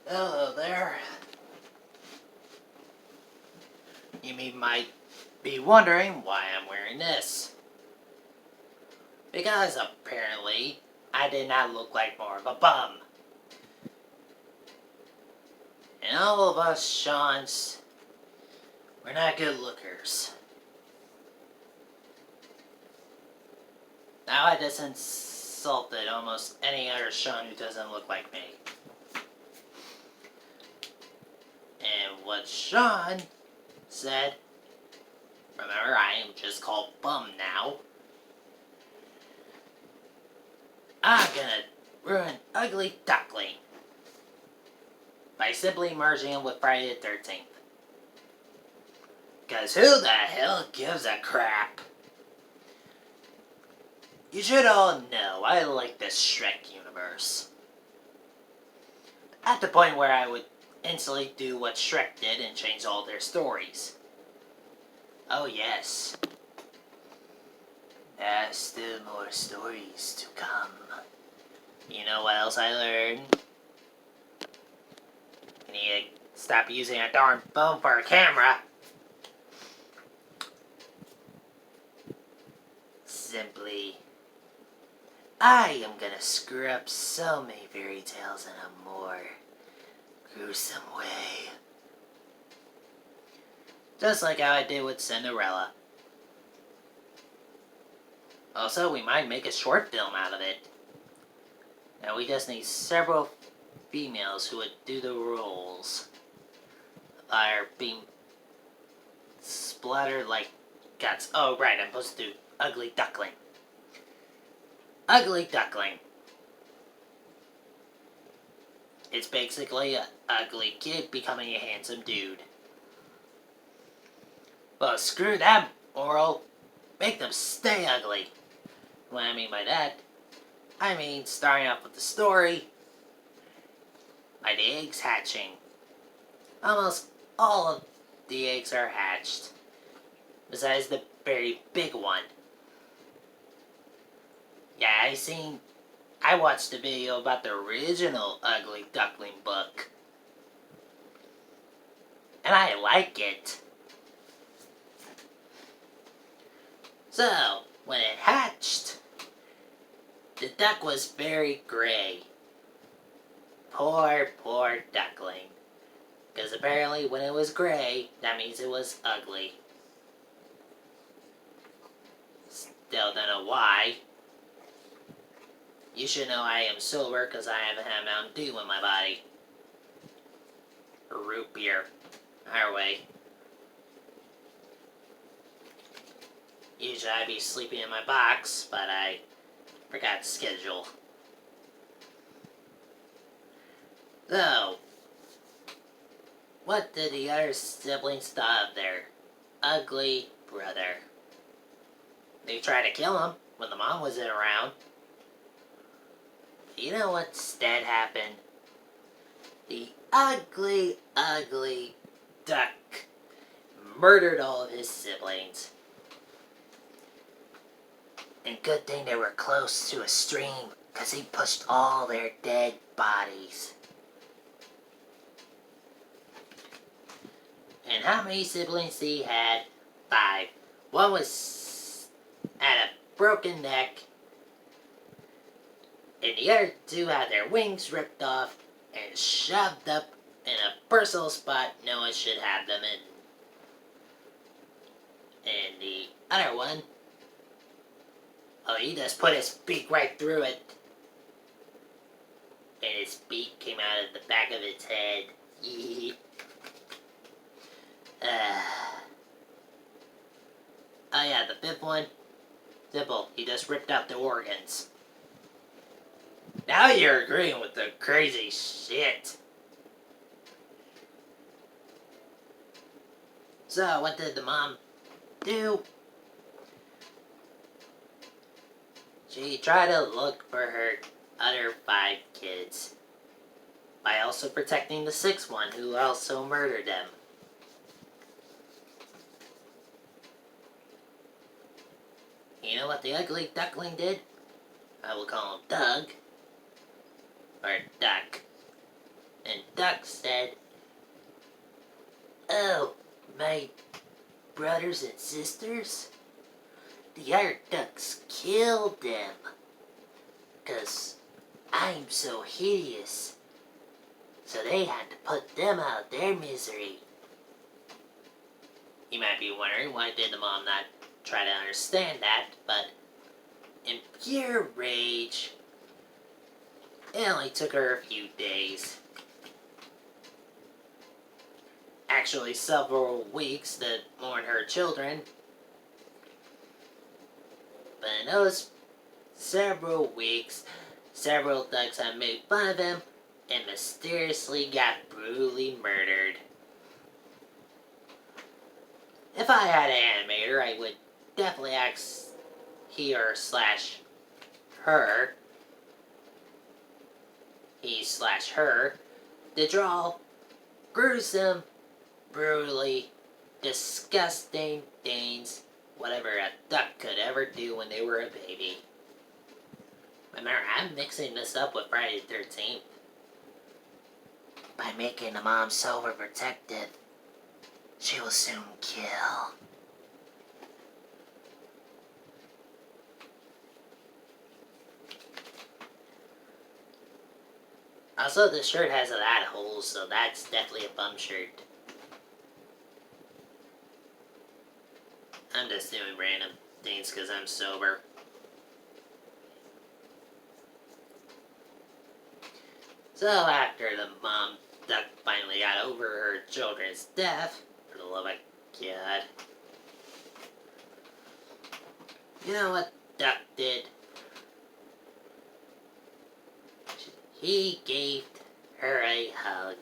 Hello there. Might be wondering why I'm wearing this. Because apparently, I did not look like more of a bum. And all of us Seans, we're not good lookers. Now I just insulted almost any other Sean who doesn't look like me. And what Sean said, remember I am just called Bum now. I'm gonna ruin Ugly Duckling by simply merging it with Friday the 13th. Cause who the hell gives a crap? You should all know I like this Shrek universe. At the point where I would instantly do what Shrek did and change all their stories. Oh yes. There's still more stories to come. You know what else I learned? You need to stop using a darn phone for a camera. Simply, I am gonna screw up so many fairy tales in a more gruesome way. Just like how I did with Cinderella. Also, we might make a short film out of it. Now we just need several females who would do the roles. Are being splattered like guts. Oh right, I'm supposed to do Ugly Duckling. Ugly Duckling. It's basically an ugly kid becoming a handsome dude. Well, screw that moral. Make them stay ugly. What I mean by that, I mean starting off with the story. By the eggs hatching. Almost all of the eggs are hatched. Besides the very big one. Yeah, I watched a video about the original Ugly Duckling book. And I like it. So, when it hatched, the duck was very gray. Poor duckling. Because apparently when it was gray, that means it was ugly. Still don't know why. You should know I am sober because I haven't had Mountain Dew in my body. Or root beer. Our way. Usually I'd be sleeping in my box, but I forgot to schedule. So, what did the other siblings thought of their ugly brother? They tried to kill him when the mom wasn't around. You know what instead happened? The ugly duck murdered all of his siblings. And good thing they were close to a stream, because he pushed all their dead bodies. And how many siblings he had? 5. One was had a broken neck, and the other 2 had their wings ripped off and shoved up in a personal spot no one should have them in. And the other one, oh, he just put his beak right through it. And his beak came out of the back of its head. Oh yeah, the 5th one, simple, he just ripped out the organs. Now you're agreeing with the crazy shit. So, what did the mom do? She tried to look for her other 5 kids. By also protecting the 6th one, who also murdered them. You know what the ugly duckling did? I will call him Doug. Or Duck. And Duck said, "Oh, my brothers and sisters? The other ducks killed them, 'cause I'm so hideous. So they had to put them out of their misery." You might be wondering, why did the mom not try to understand that? But in pure rage, it only took her a few days. Actually, several weeks to mourn her children. But in those several weeks, several ducks had made fun of him and mysteriously got brutally murdered. If I had an animator, I would definitely ask he or slash her, he slash her, to draw gruesome, brutally disgusting things whatever a duck could ever do when they were a baby. Remember, I'm mixing this up with Friday the 13th. By making the mom so overprotective, she will soon kill. Also, the shirt has a lot of holes, so that's definitely a bum shirt. I'm just doing random things because I'm sober. So after the mom duck finally got over her children's death, for the love of God, you know what Duck did? He gave her a hug.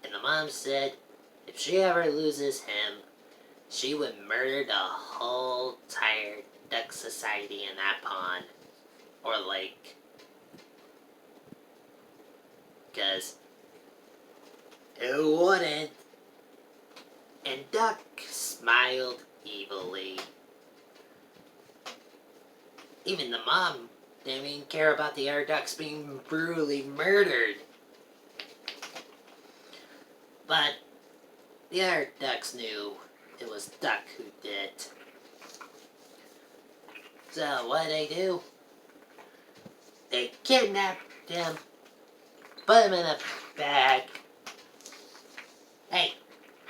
And the mom said if she ever loses him, she would murder the whole entire duck society in that pond or lake. 'Cause who wouldn't? And Duck smiled evilly. Even the mom didn't even care about the other ducks being brutally murdered. But the other ducks knew it was Duck who did it. So what did they do? They kidnapped him, put him in a bag. Hey,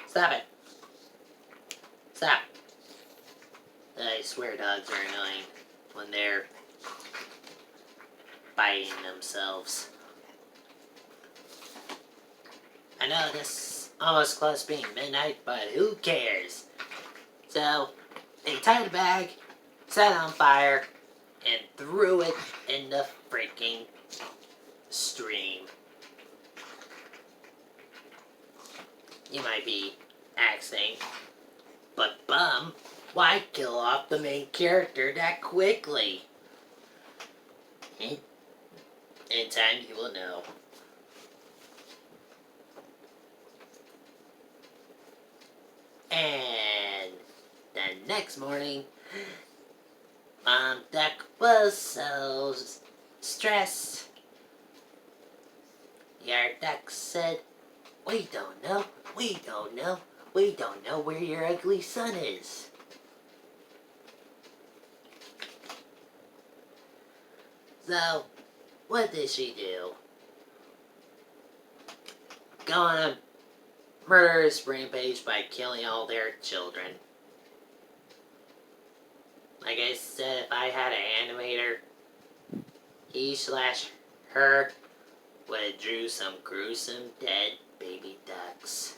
stop it. Stop. I swear dogs are annoying when they're biting themselves. I know this almost close to being midnight, but who cares? So, they tied the bag, set it on fire, and threw it in the freaking stream. You might be asking, but bum, why kill off the main character that quickly? In time you will know. And the next morning, Mom Duck was so stressed. Your duck said, we don't know where your ugly son is. So, what did she do? Go on a murderous rampage by killing all their children. Like I said, if I had an animator, he slash her would have drew some gruesome dead baby ducks.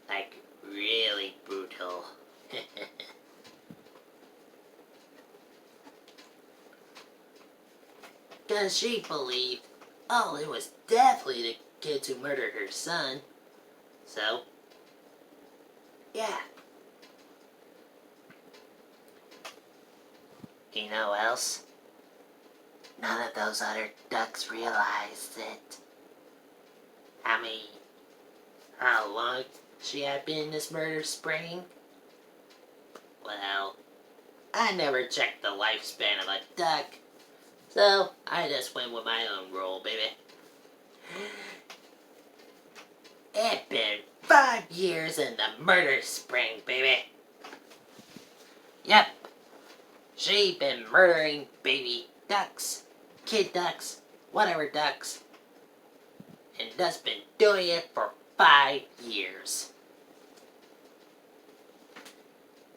Like, really brutal. Because she believed, oh, it was definitely the kids who murdered her son. So, yeah. You know what else? None of those other ducks realized it. How long she had been in this murder spring? Well, I never checked the lifespan of a duck, So, I just went with my own role, baby. It's been 5 years in the murder spring, baby. Yep. She been murdering baby ducks, kid ducks, whatever ducks, and just been doing it for 5 years.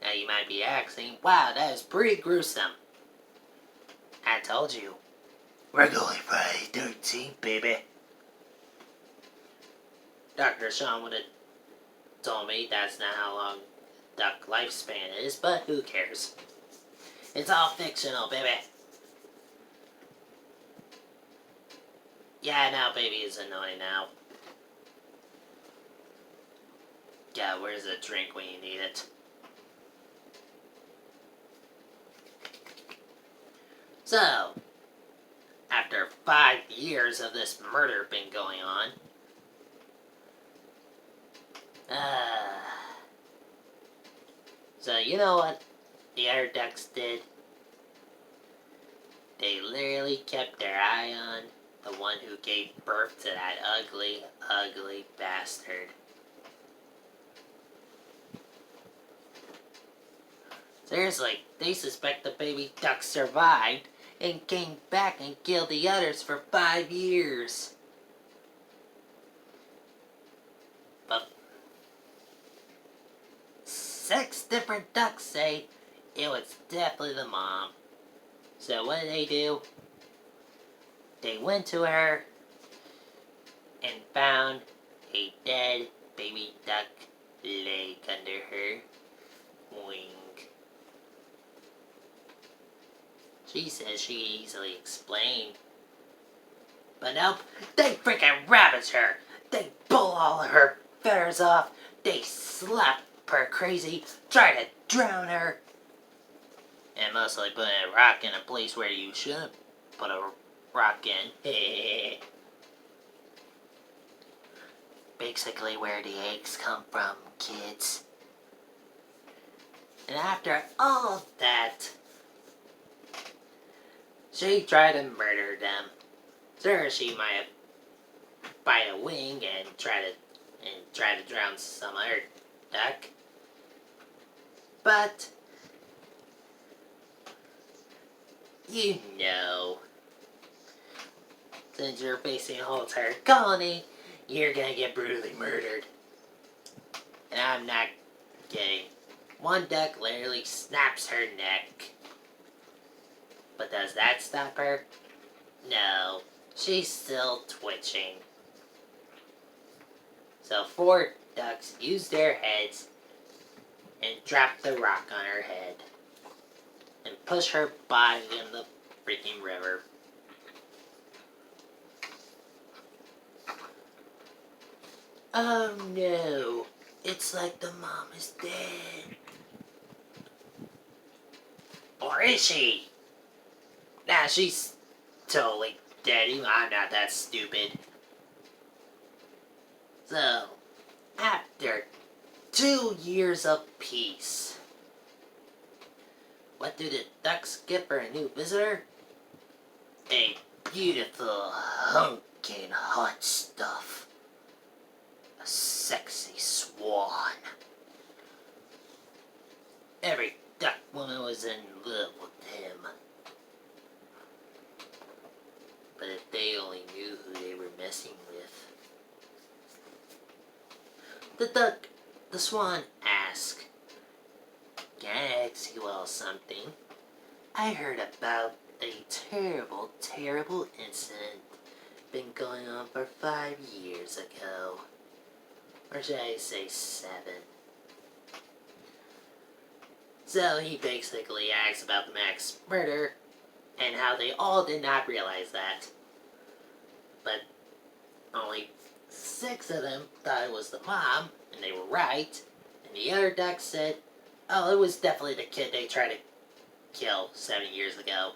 Now you might be asking, wow, that is pretty gruesome. I told you. We're going Friday 13th, baby. Dr. Sean would have told me that's not how long duck lifespan is, but who cares? It's all fictional, baby. Yeah, now baby is annoying now. Yeah, where's a drink when you need it? So, after 5 years of this murder been going on, so you know what the other ducks did? They literally kept their eye on the one who gave birth to that ugly, ugly bastard. Seriously, they suspect the baby duck survived and came back and killed the others for 5 years. But 6 different ducks say it was definitely the mom. So what did they do? They went to her and found a dead baby duck leg under her wing. She says she easily explained. But nope, they freaking ravage her. They pull all of her feathers off. They slap her crazy, try to drown her. And mostly put a rock in a place where you shouldn't put a rock in. Basically where the eggs come from, kids. And after all of that, she tried to murder them. Sure, she might have bite a wing and try to drown some other duck. But you know, since you're facing a whole entire colony, you're gonna get brutally murdered. And I'm not kidding. One duck literally snaps her neck. But does that stop her? No. She's still twitching. So 4 ducks use their heads and drop the rock on her head. And push her body in the freaking river. Oh no. It's like the mom is dead. Or is she? Nah, she's totally dead. Even I'm not that stupid. So, after 2 years of peace, what do the ducks get for a new visitor? A beautiful, hunking hot stuff. A sexy swan. Every duck woman was in love with him. But if they only knew who they were messing with. The swan asked, "Can I ask you all something? I heard about a terrible, terrible incident been going on for 5 years ago. Or should I say 7? So he basically asks about the Max murder and how they all did not realize that. But only 6 of them thought it was the mom, and they were right. And the other ducks said, oh, it was definitely the kid they tried to kill 7 years ago.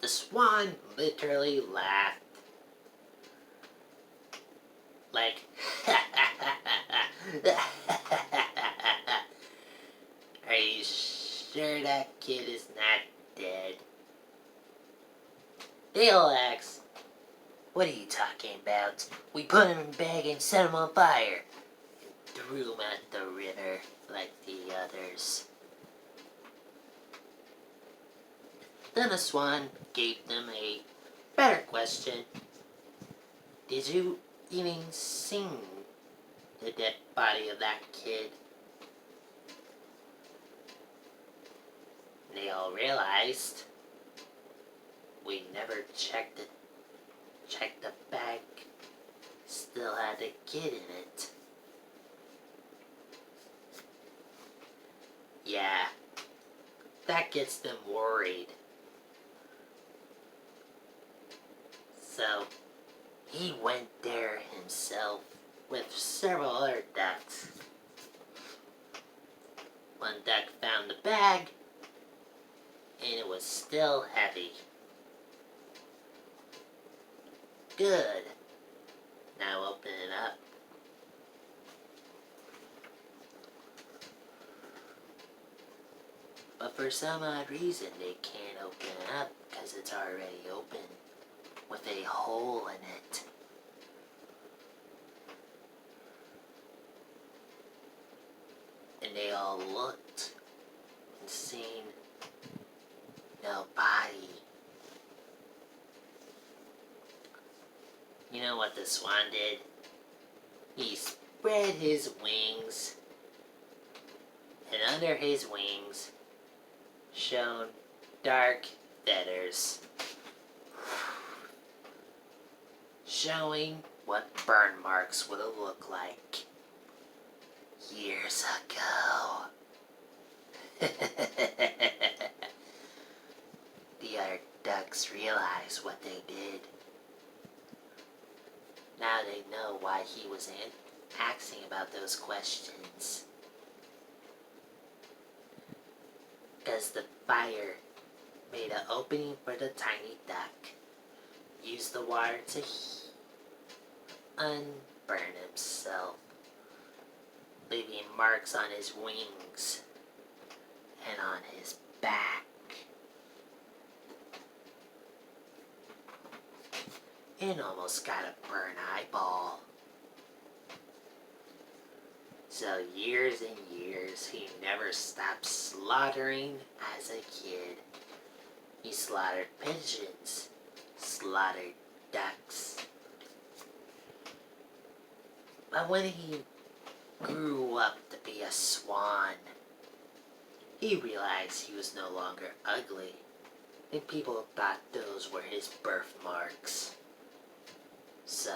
The swan literally laughed. Like, are you That kid is not dead. They'll ask, what are you talking about? We put him in a bag and set him on fire. And threw him at the river like the others. Then the swan gave them a better question. Did you even see the dead body of that kid? They all realized we never checked the bag. Still had a kid in it. Yeah, that gets them worried. So he went there himself with several other ducks. One duck found the bag, and it was still heavy. Good. Now open it up. But for some odd reason, they can't open it up because it's already open with a hole in it. And they all looked and seen no body. You know what the swan did? He spread his wings, and under his wings shone dark feathers, showing what burn marks would have looked like years ago. The other ducks realized what they did. Now they know why he was asking about those questions. Because the fire made an opening for the tiny duck. Used the water to unburn himself, leaving marks on his wings and on his back. And almost got a burnt eyeball. So years and years, he never stopped slaughtering as a kid. He slaughtered pigeons, slaughtered ducks. But when he grew up to be a swan, he realized he was no longer ugly, and people thought those were his birthmarks. So,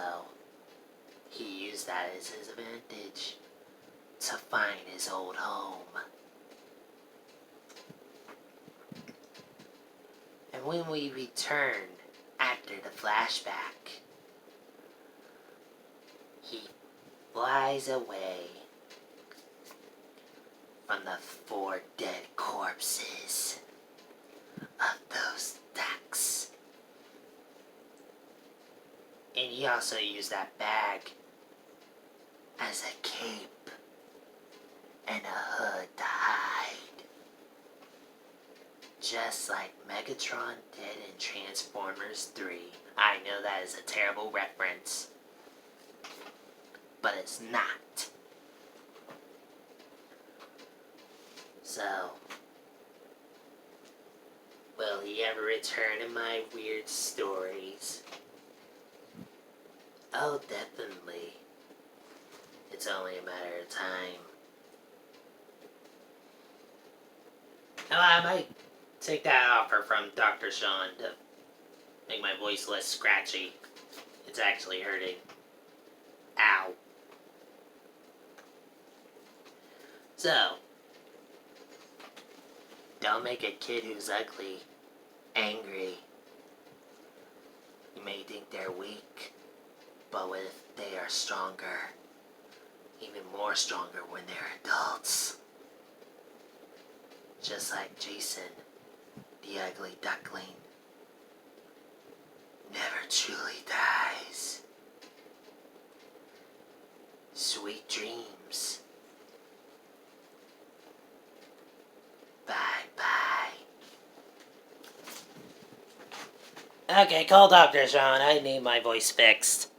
he used that as his advantage to find his old home. And when we return after the flashback, he flies away from the 4 dead corpses of those ducks. And he also used that bag as a cape and a hood to hide. Just like Megatron did in Transformers 3. I know that is a terrible reference, but it's not. So, will he ever return in my weird stories? Oh, definitely. It's only a matter of time. Now, I might take that offer from Dr. Sean to make my voice less scratchy. It's actually hurting. Ow. So, don't make a kid who's ugly angry. You may think they're weak, but what if they are stronger? Even more stronger when they're adults. Just like Jason, the ugly duckling, never truly dies. Sweet dreams. Bye-bye. Okay, call Dr. Sean. I need my voice fixed.